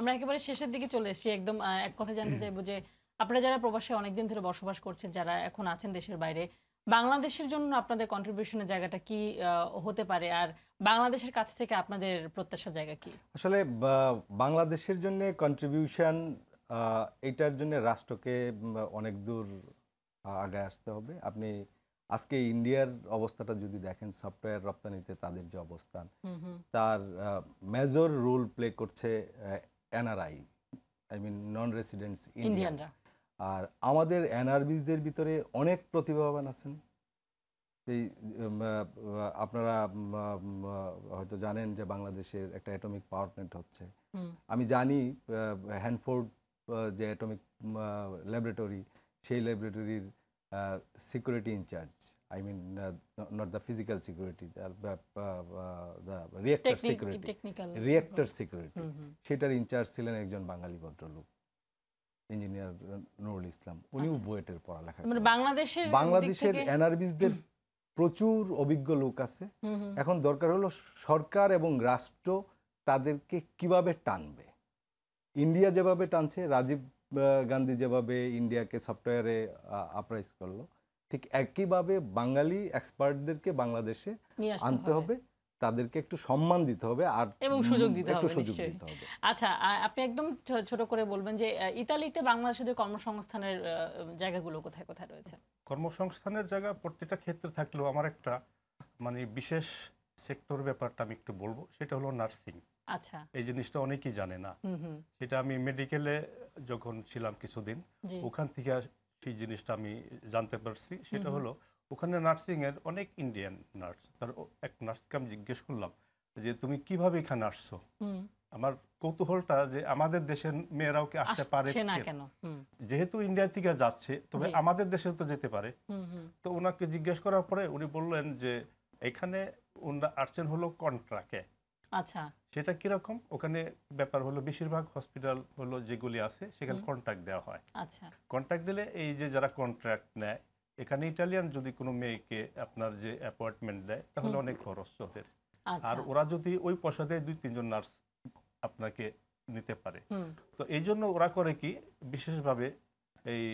আমরা একেবারে শেষের দিকে চলে এসেছি একদম এক কথা জানতে চাইবো যে আপনারা যারা প্রবাসে অনেকদিন ধরে বসবাস করছেন যারা এখন আছেন দেশের বাইরে বাংলাদেশের জন্য আপনাদের কন্ট্রিবিউশনের জায়গাটা কি হতে পারে আর বাংলাদেশের কাছ থেকে আপনাদের প্রত্যাশার জায়গা কি আসলে বাংলাদেশের জন্য কন্ট্রিবিউশন এটার জন্য রাষ্ট্রকে অনেক দূর আগে আসতে হবে আপনি আজকে ইন্ডিয়ার অবস্থাটা যদি দেখেন সফটওয়্যার রপ্তানিতে তাদের যে অবস্থান তার মেজর রোল প্লে করছে NRI I mean non residents ইন্ডিয়ানরা আর আমাদের এনআরবিসদের ভিতরে অনেক প্রতিভাবান আছেন এই আপনারা হয়তো জানেন যে বাংলাদেশের একটা অ্যাটমিক পাওয়ার প্ল্যান্ট হচ্ছে আমি জানি হ্যানফোর্ড যে অ্যাটমিক ল্যাবরেটরি সেই ল্যাবরেটরির security incharge I mean not the physical security the reactor security reactor security সেটার ইনচার্জ ছিলেন একজন বাঙালি ভদ্রলোক ইঞ্জিনিয়ার নুরুল ইসলাম উনিও বুয়েটের পড়ালেখা মানে বাংলাদেশের এনআরবিসদের প্রচুর অভিজ্ঞ লোক আছে এখন দরকার হলো সরকার এবং রাষ্ট্র তাদেরকে কিভাবে টানবে ইন্ডিয়া যেভাবে টানছে রাজীব গান্ধী যেভাবে ইন্ডিয়াকে সফটওয়্যারে আপরাইজ করলো ঠিক একইভাবে বাঙালি এক্সপার্টদেরকে বাংলাদেশে আনতে হবে তাদেরকে একটু সম্মান দিতে হবে আর এবং সুযোগ দিতে হবে আচ্ছা আপনি একদম ছোট করে বলবেন যে ইতালিতে বাংলাদেশিদের কর্মসংস্থানের জায়গাগুলো কোথায় কোথায় রয়েছে কর্মসংস্থানের জায়গা প্রত্যেকটা ক্ষেত্রে থাকলেও আমার একটা মানে বিশেষ সেক্টর ব্যাপারটা আমি একটু বলবো সেটা হলো নার্সিং আচ্ছা এই জিনিসটা অনেকেই জানে না সেটা আমি মেডিকেলে যখন ছিলাম কিছুদিন ওখান থেকে সেই জিনিসটা আমি জানতে পারছি সেটা হলো ওখানে নার্সিং এর অনেক ইন্ডিয়ান নার্স তার এক নার্সকে আমি জিজ্ঞেস করলাম যে তুমি কিভাবে এখানে আসছো আমার কৌতূহলটা যে আমাদের দেশের মেয়েরাও কি আসতে পারে যেহেতু ইন্ডিয়া থেকে যাচ্ছে তবে আমাদের দেশে তো যেতে পারে তো ওনাকে জিজ্ঞেস করার পরে উনি বললেন যে এখানে ওনারা আসছেন হলো কন্ট্রাক্টে আচ্ছা সেটা কিরকম ওখানে ব্যাপার হলো বেশিরভাগ হসপিটাল হলো যেগুলি আছে সেখানে কন্ট্রাক্ট দেওয়া হয় আচ্ছা কন্ট্রাক্ট দিলে এই যে যারা কন্ট্রাক্ট নেয় এখানে ইটালিয়ান যদি কোনো মেয়েকে আপনার যে অ্যাপয়েন্টমেন্ট দেয় তাহলে অনেক খরচ ওদের আর ওরা যদি ওই পয়সা দিয়ে 2-3 জন নার্স আপনাকে নিতে পারে তো এই জন্য ওরা করে কি বিশেষভাবে এই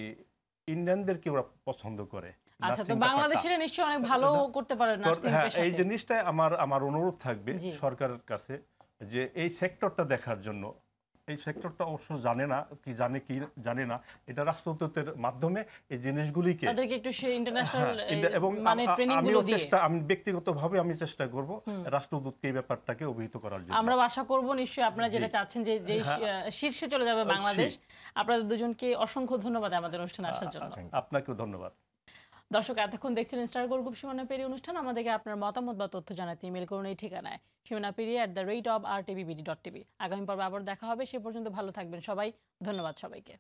ইন্ডিয়ানদেরকে ওরা পছন্দ করে আচ্ছা তো বাংলাদেশিরা নিশ্চয়ই অনেক ভালো করতে পারে নার্সিং পেশাতে এই জিনিসটা আমার অনুরোধ থাকবে সরকারের কাছে যে এই সেক্টরটা দেখার জন্য এই সেক্টরটা অবশ্য জানে না এটা রাষ্ট্রদূতের মাধ্যমে এই জিনিসগুলিকে তাদেরকে একটু ইন্টারন্যাশনাল এবং মানে ট্রেনিং গুলো দিয়ে আমি ব্যক্তিগতভাবে আমি চেষ্টা করব রাষ্ট্রদূতকে এই ব্যাপারটাকে অভিহিত করার জন্য আমরা আশা করব নিশ্চয়ই আপনারা যেটা চাচ্ছেন যে শীর্ষে চলে যাবে বাংলাদেশ আপনাদের দুজনকে অসংখ্য ধন্যবাদ আমাদের অনুষ্ঠানে আসার জন্য আপনাকেও ধন্যবাদ দর্শক এতক্ষণ দেখছেন স্টার গোল্ড গ্রুপ সীমানা পেরিয়ে অনুষ্ঠান আমাদেরকে আপনার মতামত বা তথ্য জানাতে ইমেল করুন এই ঠিকানায় সীমানাপেরিয়ে@rtbd.tv আগামী পর্বে আবার দেখা হবে সে পর্যন্ত ভালো থাকবেন সবাই ধন্যবাদ সবাইকে